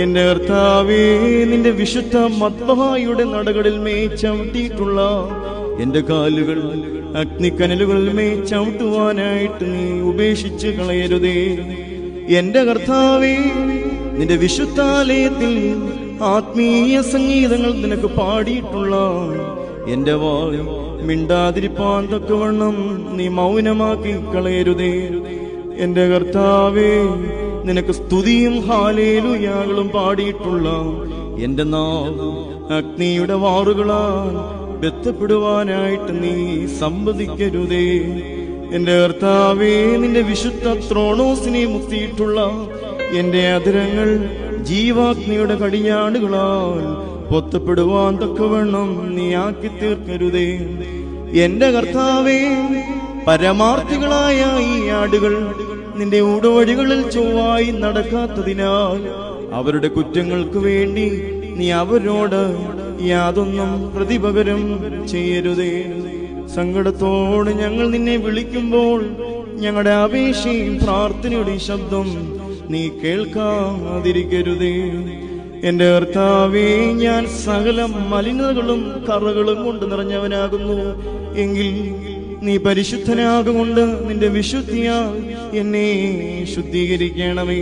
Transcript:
എന്റെ കർത്താവേ, നിന്റെ വിശുദ്ധ മദ്ബഹായുടെ നടകളിൽ ചവിട്ടിയിട്ടുള്ള എന്റെ കാലുകൾ അഗ്നിക്കനലുകളിൽ ചവിട്ടുവാനായിട്ട് നീ ഉപേക്ഷിച്ച് കളയരുതേ. എന്റെ കർത്താവേ, നിന്റെ വിശുദ്ധാലയത്തിൽ ആത്മീയ സംഗീതങ്ങൾ നിനക്ക് പാടിയിട്ടുള്ള എന്റെ വായ് മിണ്ടാതിരിപ്പാൻ തക്കവണ്ണം നീ മൗനമാക്കി കളയരുതേ. എന്റെ കർത്താവേ, നിനക്ക് സ്തുതിയും ഹല്ലേലൂയകളും പാടിയിട്ടുള്ള എന്റെ നാവ് അഗ്നിയുടെ വാറുകളാൽ ബന്ധപ്പെടുവാനായിട്ട് നീ സമ്മതിക്കരുതേ. എന്റെ കർത്താവേ, നിന്റെ വിശുദ്ധ ത്രോണോസിനെ മുത്തിയിട്ടുള്ള എന്റെ അധരങ്ങൾ ജീവാഗ്നിയുടെ കടിഞ്ഞാണുകളാൽ പൊത്തപ്പെടുവാൻ തക്കവണ്ണം നീ ആക്കി തീർക്കരുതേ. എന്റെ കർത്താവേ, പരമാർത്ഥികളായ ഈ ആടുകൾ നിന്റെ ഊടുവഴികളിൽ ചൊവ്വായി നടക്കാത്തതിനാൽ അവരുടെ കുറ്റങ്ങൾക്ക് വേണ്ടി നീ അവരോട് യാതൊന്നും പ്രതിപകരം ചെയ്യരുതേ. സങ്കടത്തോടെ ഞങ്ങൾ നിന്നെ വിളിക്കുമ്പോൾ ഞങ്ങളുടെ അപേക്ഷയും പ്രാർത്ഥനയുടെ ശബ്ദം നീ കേൾക്കാതിരിക്കരുതേ. എന്റെ കർത്താവേ, ഞാൻ സകല മലിനതകളും കറകളും കൊണ്ട് നിറഞ്ഞവനാകുന്നു. എങ്കിൽ നീ പരിശുദ്ധനാകൊണ്ട് നിന്റെ വിശുദ്ധിയാൽ എന്നെ ശുദ്ധീകരിക്കണമേ.